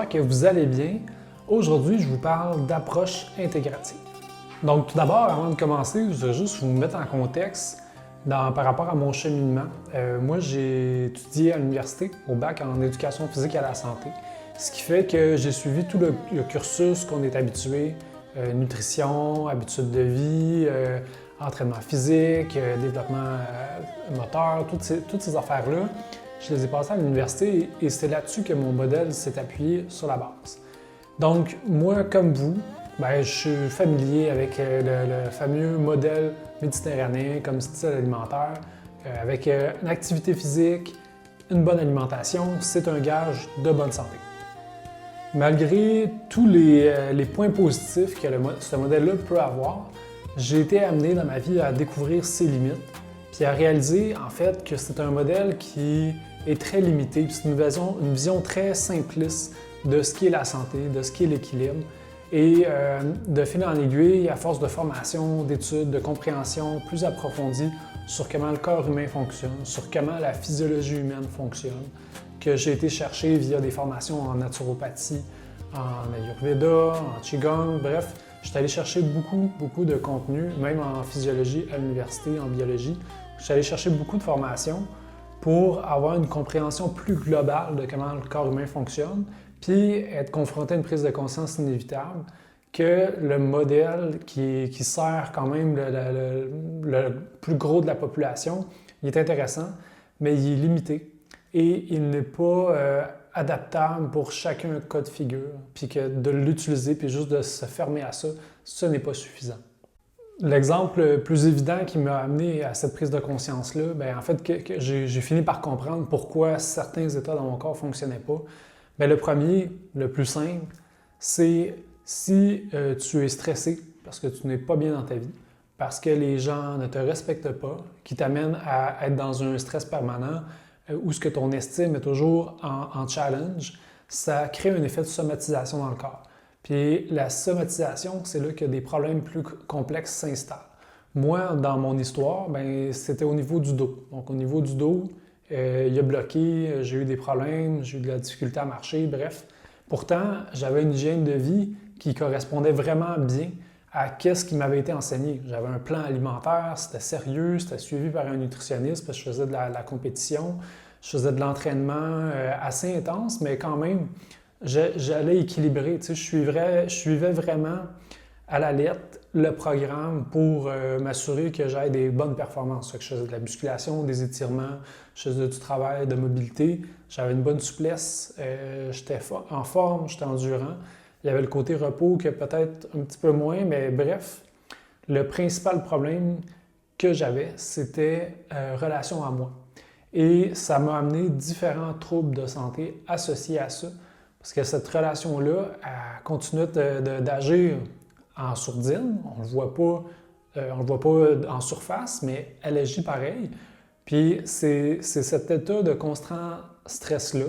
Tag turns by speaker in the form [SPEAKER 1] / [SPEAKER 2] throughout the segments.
[SPEAKER 1] j'espère que vous allez bien. Aujourd'hui, je vous parle d'approche intégrative. Donc, tout d'abord, avant de commencer, je vais juste vous mettre en contexte par rapport à mon cheminement. Moi, j'ai étudié à l'université, au bac en éducation physique et à la santé, ce qui fait que j'ai suivi tout le cursus qu'on est habitué, nutrition, habitudes de vie, entraînement physique, développement moteur, toutes ces affaires-là. Je les ai passées à l'université et c'est là-dessus que mon modèle s'est appuyé sur la base. Donc, moi, comme vous, je suis familier avec le fameux modèle méditerranéen comme style alimentaire, avec une activité physique, une bonne alimentation, c'est un gage de bonne santé. Malgré tous les points positifs que ce modèle-là peut avoir, j'ai été amené dans ma vie à découvrir ses limites, puis à réaliser en fait que c'est un modèle qui est très limité, puis c'est une vision très simpliste de ce qui est la santé, de ce qui est l'équilibre. Et de fil en aiguille, à force de formation, d'études, de compréhension plus approfondie sur comment le corps humain fonctionne, sur comment la physiologie humaine fonctionne, que j'ai été chercher via des formations en naturopathie, en ayurveda, en qigong, bref, je suis allé chercher beaucoup de contenu, même en physiologie à l'université, en biologie. Je suis allé chercher beaucoup de formations pour avoir une compréhension plus globale de comment le corps humain fonctionne, puis être confronté à une prise de conscience inévitable que le modèle qui sert quand même le plus gros de la population, il est intéressant, mais il est limité et il n'est pas adaptable pour chacun cas de figure, puis que de l'utiliser, puis juste de se fermer à ça, ce n'est pas suffisant. L'exemple le plus évident qui m'a amené à cette prise de conscience-là, en fait, que j'ai fini par comprendre pourquoi certains états dans mon corps ne fonctionnaient pas. Le premier, le plus simple, c'est si tu es stressé parce que tu n'es pas bien dans ta vie, parce que les gens ne te respectent pas, qui t'amènent à être dans un stress permanent, où ce que ton estime est toujours en challenge, ça crée un effet de somatisation dans le corps. Puis la somatisation, c'est là que des problèmes plus complexes s'installent. Moi, dans mon histoire, c'était au niveau du dos. Donc au niveau du dos, il a bloqué, j'ai eu des problèmes, j'ai eu de la difficulté à marcher, bref. Pourtant, j'avais une hygiène de vie qui correspondait vraiment bien à ce qui m'avait été enseigné. J'avais un plan alimentaire, c'était sérieux, c'était suivi par un nutritionniste parce que je faisais de la compétition, je faisais de l'entraînement assez intense, mais quand même, j'allais équilibrer. Je suivais vraiment à la lettre le programme pour m'assurer que j'aie des bonnes performances. Je faisais de la musculation, des étirements, je faisais du travail de mobilité, j'avais une bonne souplesse, j'étais en forme, j'étais endurant. Il y avait le côté repos que peut-être un petit peu moins, mais bref, le principal problème que j'avais, c'était relation à moi. Et ça m'a amené différents troubles de santé associés à ça, parce que cette relation-là, elle continuait d'agir en sourdine, on ne le voit pas en surface, mais elle agit pareil. Puis c'est cet état de constant stress-là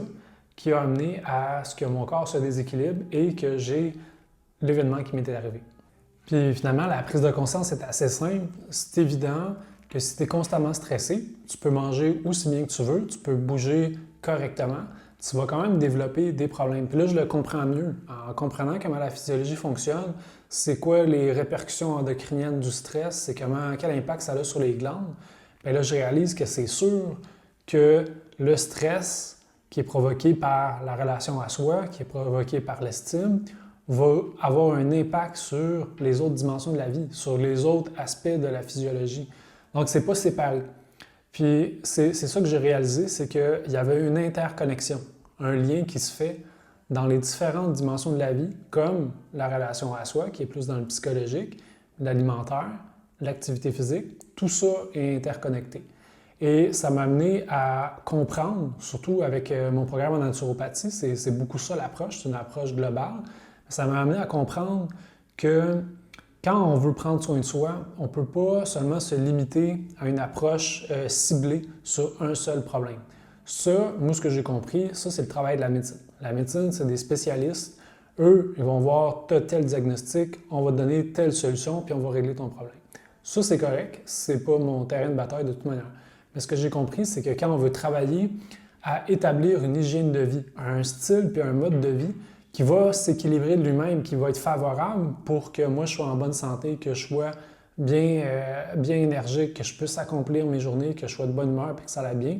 [SPEAKER 1] qui a amené à ce que mon corps se déséquilibre et que j'ai l'événement qui m'était arrivé. Puis finalement, la prise de conscience est assez simple. C'est évident que si tu es constamment stressé, tu peux manger aussi bien que tu veux, tu peux bouger correctement, tu vas quand même développer des problèmes. Puis là, je le comprends mieux. En comprenant comment la physiologie fonctionne, c'est quoi les répercussions endocriniennes du stress, quel impact ça a sur les glandes. Là, je réalise que c'est sûr que le stress qui est provoqué par la relation à soi, qui est provoqué par l'estime, va avoir un impact sur les autres dimensions de la vie, sur les autres aspects de la physiologie. Donc, c'est pas séparé. Puis, c'est ça que j'ai réalisé, c'est qu'il y avait une interconnexion, un lien qui se fait dans les différentes dimensions de la vie, comme la relation à soi, qui est plus dans le psychologique, l'alimentaire, l'activité physique, tout ça est interconnecté. Et ça m'a amené à comprendre, surtout avec mon programme en naturopathie, c'est beaucoup ça l'approche, c'est une approche globale. Ça m'a amené à comprendre que quand on veut prendre soin de soi, on ne peut pas seulement se limiter à une approche ciblée sur un seul problème. Ça, moi, ce que j'ai compris, ça, c'est le travail de la médecine. La médecine, c'est des spécialistes. Eux, ils vont voir tel diagnostic, on va te donner telle solution, puis on va régler ton problème. Ça, c'est correct. C'est pas mon terrain de bataille de toute manière. Mais ce que j'ai compris, c'est que quand on veut travailler à établir une hygiène de vie, un style puis un mode de vie qui va s'équilibrer de lui-même, qui va être favorable pour que moi je sois en bonne santé, que je sois bien énergique, que je puisse accomplir mes journées, que je sois de bonne humeur et que ça aille bien.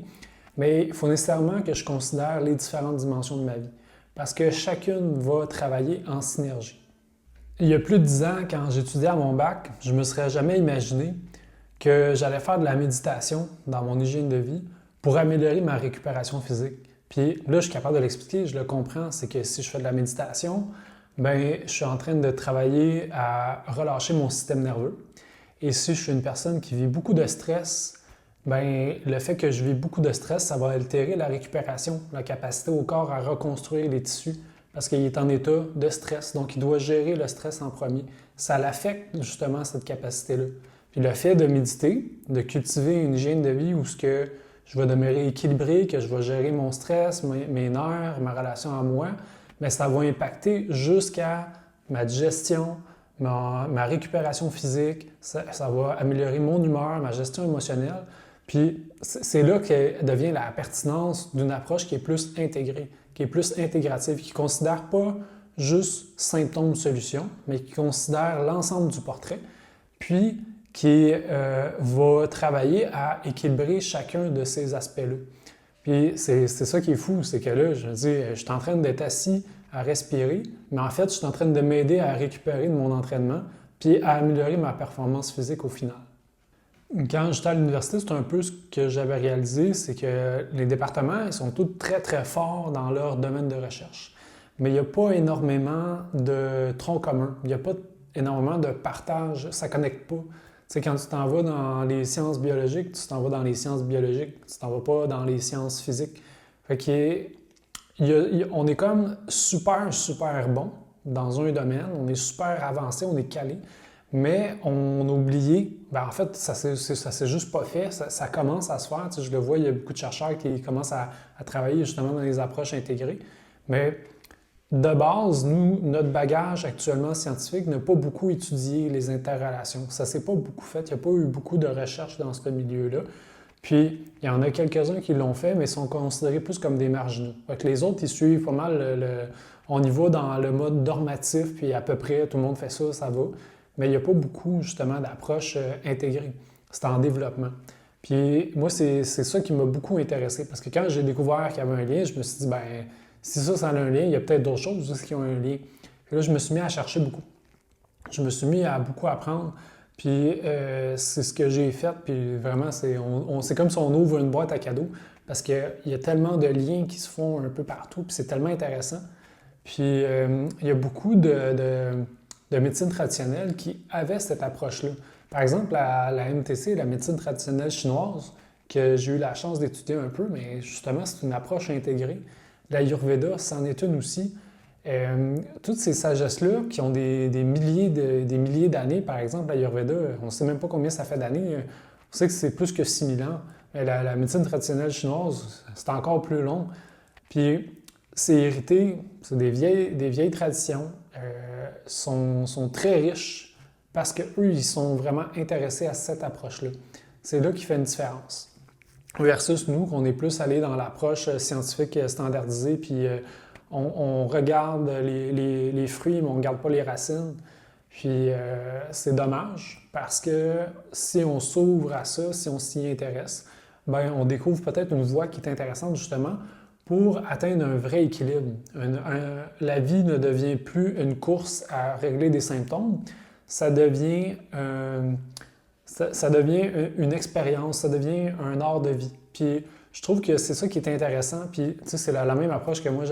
[SPEAKER 1] Mais il faut nécessairement que je considère les différentes dimensions de ma vie parce que chacune va travailler en synergie. Il y a plus de 10 ans, quand j'étudiais à mon bac, je ne me serais jamais imaginé que j'allais faire de la méditation dans mon hygiène de vie pour améliorer ma récupération physique. Puis là, je suis capable de l'expliquer, je le comprends, c'est que si je fais de la méditation, ben, je suis en train de travailler à relâcher mon système nerveux. Et si je suis une personne qui vit beaucoup de stress, ben, le fait que je vis beaucoup de stress, ça va altérer la récupération, la capacité au corps à reconstruire les tissus parce qu'il est en état de stress. Donc, il doit gérer le stress en premier. Ça l'affecte justement cette capacité-là. Puis le fait de méditer, de cultiver une hygiène de vie où ce que je vais demeurer équilibré, que je vais gérer mon stress, mes nerfs, ma relation à moi, bien, ça va impacter jusqu'à ma digestion, ma récupération physique, ça va améliorer mon humeur, ma gestion émotionnelle. Puis c'est là que devient la pertinence d'une approche qui est plus intégrée, qui est plus intégrative, qui ne considère pas juste symptômes-solutions, mais qui considère l'ensemble du portrait, puis qui va travailler à équilibrer chacun de ces aspects-là. Puis c'est ça qui est fou, c'est que là, je me dis, je suis en train d'être assis à respirer, mais en fait, je suis en train de m'aider à récupérer de mon entraînement puis à améliorer ma performance physique au final. Quand j'étais à l'université, c'est un peu ce que j'avais réalisé, c'est que les départements, ils sont tous très, très forts dans leur domaine de recherche. Mais il n'y a pas énormément de troncs communs, il n'y a pas énormément de partage, ça ne connecte pas. Tu sais, quand tu t'en vas dans les sciences biologiques, tu t'en vas dans les sciences biologiques, tu t'en vas pas dans les sciences physiques. Fait on est comme super, super bon dans un domaine, on est super avancé, on est calé, mais on a oublié, ben en fait, ça s'est juste pas fait, ça commence à se faire. Tu sais, je le vois, il y a beaucoup de chercheurs qui commencent à travailler justement dans les approches intégrées, mais de base, nous, notre bagage actuellement scientifique n'a pas beaucoup étudié les interrelations. Ça ne s'est pas beaucoup fait. Il n'y a pas eu beaucoup de recherches dans ce milieu-là. Puis, il y en a quelques-uns qui l'ont fait, mais sont considérés plus comme des marginaux. Fait que les autres, ils suivent pas mal on y va dans le mode normatif, puis à peu près, tout le monde fait ça, ça va. Mais il n'y a pas beaucoup, justement, d'approches intégrées. C'est en développement. Puis, moi, c'est ça qui m'a beaucoup intéressé. Parce que quand j'ai découvert qu'il y avait un lien, je me suis dit, ben si ça a un lien, il y a peut-être d'autres choses aussi qui ont un lien. Puis là, je me suis mis à chercher beaucoup. Je me suis mis à beaucoup apprendre. Puis c'est ce que j'ai fait. Puis vraiment, c'est comme si on ouvre une boîte à cadeaux parce qu'il y a tellement de liens qui se font un peu partout. Puis c'est tellement intéressant. Puis il y a beaucoup de médecine traditionnelle qui avaient cette approche-là. Par exemple, la MTC, la médecine traditionnelle chinoise, que j'ai eu la chance d'étudier un peu, mais justement, c'est une approche intégrée. L'Ayurveda, c'en est une aussi. Toutes ces sagesses-là, qui ont des milliers d'années, par exemple, l'Ayurveda, on ne sait même pas combien ça fait d'années. On sait que c'est plus que 6000 ans. Mais la médecine traditionnelle chinoise, c'est encore plus long. Puis, c'est hérité, c'est des vieilles traditions, sont très riches parce qu'eux, ils sont vraiment intéressés à cette approche-là. C'est là qu'il fait une différence. Versus nous, qu'on est plus allé dans l'approche scientifique standardisée, puis on regarde les fruits, mais on ne regarde pas les racines. Puis c'est dommage, parce que si on s'ouvre à ça, si on s'y intéresse, bien, on découvre peut-être une voie qui est intéressante justement pour atteindre un vrai équilibre. La vie ne devient plus une course à régler des symptômes, ça devient une expérience, ça devient un art de vie. Puis je trouve que c'est ça qui est intéressant. Puis tu sais, c'est la même approche que moi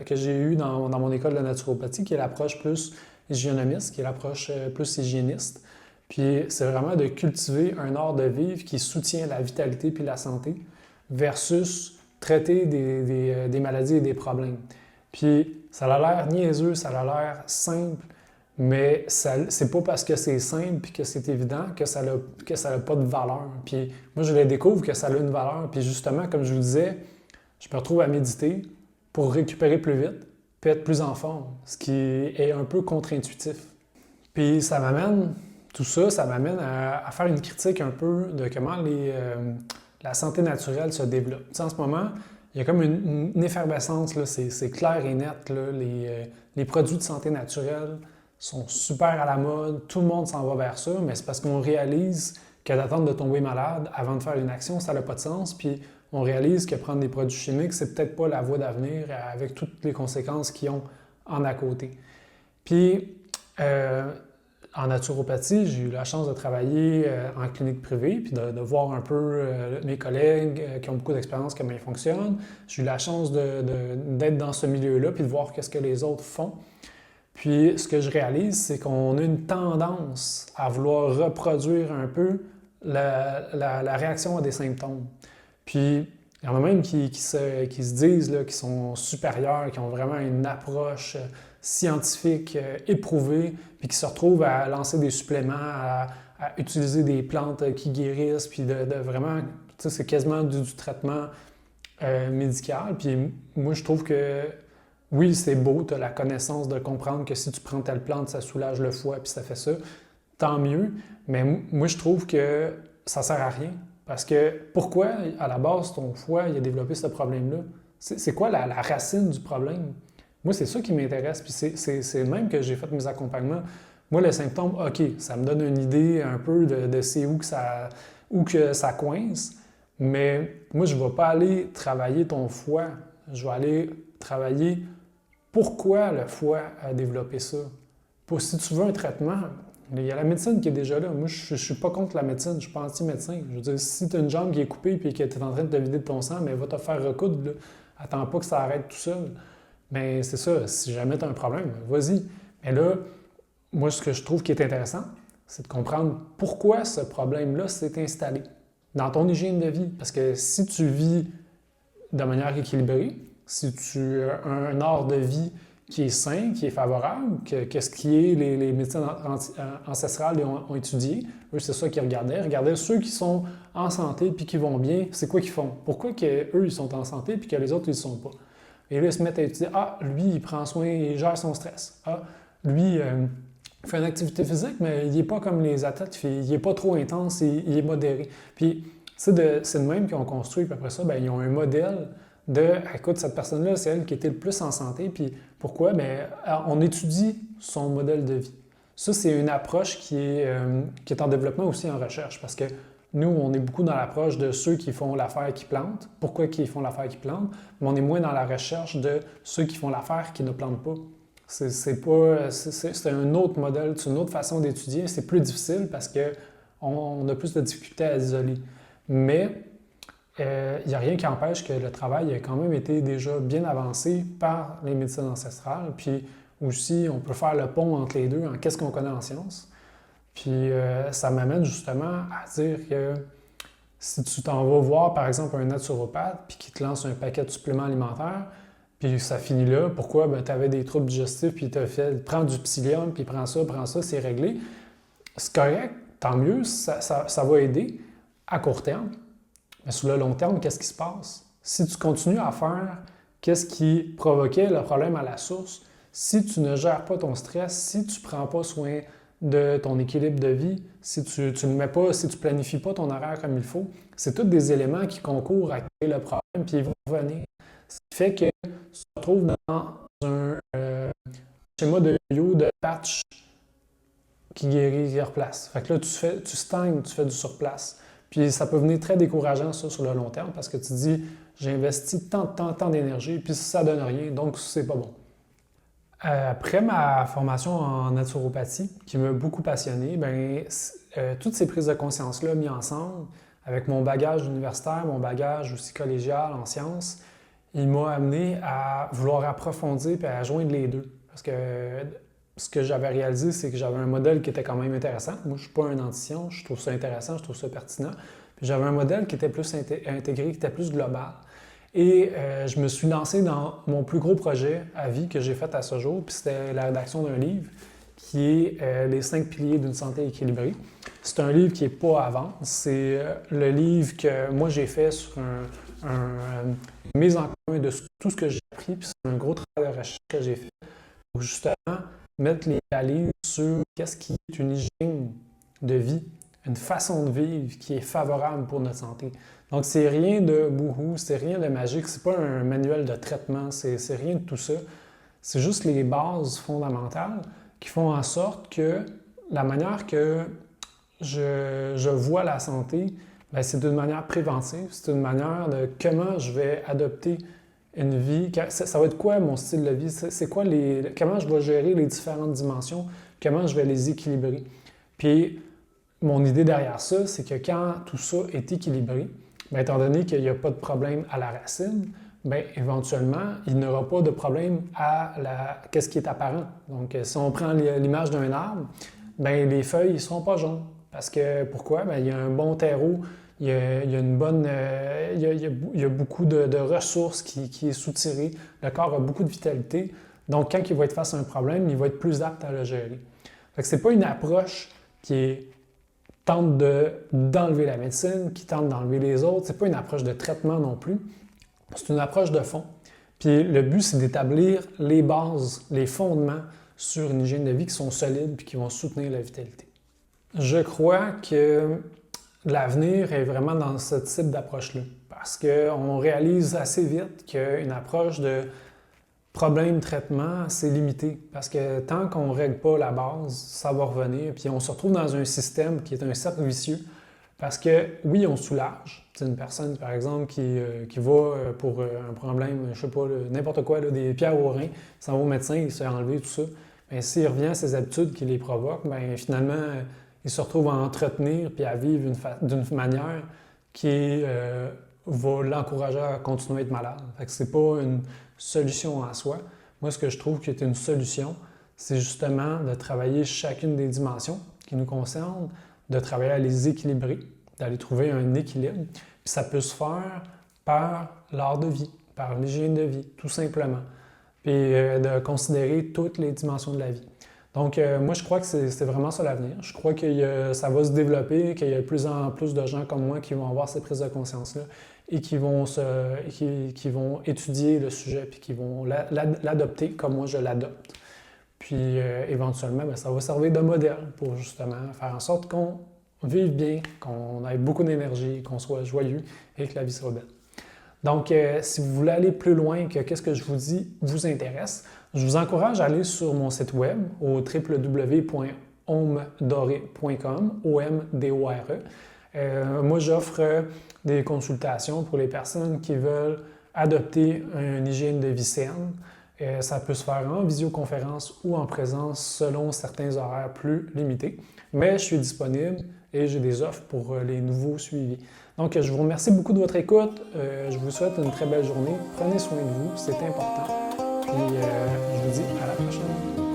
[SPEAKER 1] que j'ai eue dans mon école de naturopathie, qui est l'approche plus hygiénomiste, qui est l'approche plus hygiéniste. Puis c'est vraiment de cultiver un art de vivre qui soutient la vitalité puis la santé versus traiter des maladies et des problèmes. Puis ça a l'air niaiseux, ça a l'air simple, mais c'est pas parce que c'est simple et que c'est évident que ça n'a pas de valeur. Puis moi, je le découvre que ça a une valeur. Puis justement, comme je vous disais, je me retrouve à méditer pour récupérer plus vite puis être plus en forme, ce qui est un peu contre-intuitif. Puis tout ça, ça m'amène à faire une critique un peu de comment la santé naturelle se développe. Tu sais, en ce moment, il y a comme une effervescence, là, c'est clair et net. Là, les produits de santé naturelle sont super à la mode, tout le monde s'en va vers ça, mais c'est parce qu'on réalise que d'attendre de tomber malade avant de faire une action, ça n'a pas de sens. Puis on réalise que prendre des produits chimiques, c'est peut-être pas la voie d'avenir avec toutes les conséquences qu'ils ont en à côté. Puis, en naturopathie, j'ai eu la chance de travailler en clinique privée, puis de voir un peu mes collègues qui ont beaucoup d'expérience, comment ils fonctionnent. J'ai eu la chance d'être dans ce milieu-là, puis de voir qu'est-ce que les autres font. Puis, ce que je réalise, c'est qu'on a une tendance à vouloir reproduire un peu la réaction à des symptômes. Puis, il y en a même qui se disent qu'ils sont supérieurs, qui ont vraiment une approche scientifique éprouvée, puis qui se retrouvent à lancer des suppléments, à utiliser des plantes qui guérissent, puis de vraiment, tu sais, c'est quasiment du traitement médical. Puis moi, je trouve que oui, c'est beau, tu as la connaissance de comprendre que si tu prends telle plante, ça soulage le foie, puis ça fait ça, tant mieux. Mais moi, je trouve que ça sert à rien. Parce que pourquoi, à la base, ton foie il a développé ce problème-là? C'est quoi la racine du problème? Moi, c'est ça qui m'intéresse. Puis c'est même que j'ai fait mes accompagnements. Moi, les symptômes, OK, ça me donne une idée un peu de c'est où que ça coince. Mais moi, je ne vais pas aller travailler ton foie. Je vais aller travailler pourquoi le foie a développé ça. Si tu veux un traitement, il y a la médecine qui est déjà là. Moi, je ne suis pas contre la médecine, je ne suis pas anti-médecin. Je veux dire, si tu as une jambe qui est coupée et que tu es en train de te vider de ton sang, mais va te faire recoudre. Là. Attends pas que ça arrête tout seul. Mais c'est ça, si jamais tu as un problème, vas-y. Mais là, moi, ce que je trouve qui est intéressant, c'est de comprendre pourquoi ce problème-là s'est installé dans ton hygiène de vie. Parce que si tu vis de manière équilibrée, si tu as un ordre de vie qui est sain, qui est favorable, qu'est-ce qui est les médecines ancestrales ont étudié. Eux, c'est ça qu'ils regardaient. Ils regardaient ceux qui sont en santé puis qui vont bien, c'est quoi qu'ils font? Pourquoi eux, ils sont en santé puis que les autres, ils ne sont pas? Et là, ils se mettent à étudier. Ah, lui, il prend soin, il gère son stress. Ah, lui, il fait une activité physique, mais il n'est pas comme les athlètes, il n'est pas trop intense, il est modéré. Puis, c'est de même qu'ils ont construit, puis après ça, bien, ils ont un modèle écoute, cette personne-là, c'est elle qui était le plus en santé. Puis pourquoi? Bien, on étudie son modèle de vie. Ça, c'est une approche qui est en développement aussi en recherche parce que nous, on est beaucoup dans l'approche de ceux qui font l'affaire qui plantent. Pourquoi ils font l'affaire qui plantent? Mais on est moins dans la recherche de ceux qui font l'affaire qui ne plantent pas. C'est un autre modèle, c'est une autre façon d'étudier. C'est plus difficile parce qu'on a plus de difficultés à isoler. Mais il n'y a rien qui empêche que le travail ait quand même été déjà bien avancé par les médecines ancestrales. Puis aussi, on peut faire le pont entre les deux en qu'est-ce qu'on connaît en sciences. Puis ça m'amène justement à dire que si tu t'en vas voir, par exemple, un naturopathe puis qu'il te lance un paquet de suppléments alimentaires, puis ça finit là, pourquoi? Ben, tu avais des troubles digestifs, puis tu as fait prends du psyllium, puis prends ça, c'est réglé. C'est correct, tant mieux, ça va aider à court terme. Mais sur le long terme, qu'est-ce qui se passe? Si tu continues à faire qu'est-ce qui provoquait le problème à la source, si tu ne gères pas ton stress, si tu ne prends pas soin de ton équilibre de vie, si tu ne mets pas, si tu ne planifies pas ton horaire comme il faut, c'est tous des éléments qui concourent à créer le problème, puis ils vont revenir. Ce qui fait que tu te retrouves dans un schéma de yo-yo, de patch qui guérit, qui replace. Fait que là, tu stagnes, tu fais du surplace. Puis ça peut venir très décourageant, ça, sur le long terme, parce que tu te dis, j'ai investi tant d'énergie, puis ça ne donne rien, donc c'est pas bon. Après ma formation en naturopathie, qui m'a beaucoup passionné, toutes ces prises de conscience-là mises ensemble, avec mon bagage universitaire, mon bagage aussi collégial en sciences, il m'a amené à vouloir approfondir et à joindre les deux. Parce que ce que j'avais réalisé, c'est que j'avais un modèle qui était quand même intéressant. Moi, je ne suis pas un anti-science, je trouve ça intéressant, je trouve ça pertinent. Puis j'avais un modèle qui était plus intégré, qui était plus global. Et je me suis lancé dans mon plus gros projet à vie que j'ai fait à ce jour, puis c'était la rédaction d'un livre qui est Les 5 piliers d'une santé équilibrée. C'est un livre qui n'est pas à vendre. C'est le livre que moi j'ai fait sur une mise en commun de tout ce que j'ai appris, puis c'est un gros travail de recherche que j'ai fait pour justement mettre les balises sur qu'est-ce qui est une hygiène de vie, une façon de vivre qui est favorable pour notre santé. Donc, c'est rien de bouhou, c'est rien de magique, c'est pas un manuel de traitement, c'est rien de tout ça. C'est juste les bases fondamentales qui font en sorte que la manière que je vois la santé, bien, c'est d'une manière préventive, c'est une manière de comment je vais adopter une vie, ça va être quoi mon style de vie, c'est quoi comment je vais gérer les différentes dimensions, comment je vais les équilibrer. Puis, mon idée derrière ça, c'est que quand tout ça est équilibré, bien, étant donné qu'il n'y a pas de problème à la racine, bien, éventuellement, il n'y aura pas de problème à qu'est-ce qui est apparent. Donc, si on prend l'image d'un arbre, bien, les feuilles ne seront pas jaunes. Parce que, pourquoi? Bien, il y a un bon terreau, il y a une bonne, il y a beaucoup de ressources qui est soutiré, le corps a beaucoup de vitalité. Donc, quand il va être face à un problème, il va être plus apte à le gérer. Ce n'est pas une approche qui tente d'enlever la médecine, qui tente d'enlever les autres. Ce n'est pas une approche de traitement non plus. C'est une approche de fond. Puis le but, c'est d'établir les bases, les fondements sur une hygiène de vie qui sont solides et qui vont soutenir la vitalité. Je crois que l'avenir est vraiment dans ce type d'approche-là. Parce qu'on réalise assez vite qu'une approche de problème-traitement, c'est limité. Parce que tant qu'on ne règle pas la base, ça va revenir. Puis on se retrouve dans un système qui est un cercle vicieux. Parce que oui, on soulage. C'est une personne, par exemple, qui va pour un problème, je sais pas, n'importe quoi, là, des pierres au rein, s'en va au médecin, il se fait enlever tout ça. Bien, s'il revient à ses habitudes qui les provoquent, bien, finalement, il se retrouve à entretenir puis à vivre d'une manière qui va l'encourager à continuer à être malade. Fait que c'est pas une solution en soi. Moi, ce que je trouve qui est une solution, c'est justement de travailler chacune des dimensions qui nous concernent, de travailler à les équilibrer, d'aller trouver un équilibre. Puis ça peut se faire par l'art de vie, par l'hygiène de vie, tout simplement. Puis de considérer toutes les dimensions de la vie. Donc, moi, je crois que c'est vraiment ça l'avenir. Je crois que ça va se développer, qu'il y a de plus en plus de gens comme moi qui vont avoir ces prises de conscience-là et qui vont étudier le sujet puis qui vont l'adopter comme moi je l'adopte. Puis, éventuellement, bien, ça va servir de modèle pour justement faire en sorte qu'on vive bien, qu'on ait beaucoup d'énergie, qu'on soit joyeux et que la vie soit belle. Donc, si vous voulez aller plus loin que qu'est-ce que je vous dis vous intéresse, je vous encourage à aller sur mon site web au www.omdore.com, O-M-D-O-R-E. Moi, j'offre des consultations pour les personnes qui veulent adopter une hygiène de vie saine. Ça peut se faire en visioconférence ou en présence selon certains horaires plus limités. Mais je suis disponible et j'ai des offres pour les nouveaux suivis. Donc, je vous remercie beaucoup de votre écoute. Je vous souhaite une très belle journée. Prenez soin de vous, c'est important. Puis, je vous dis à la prochaine.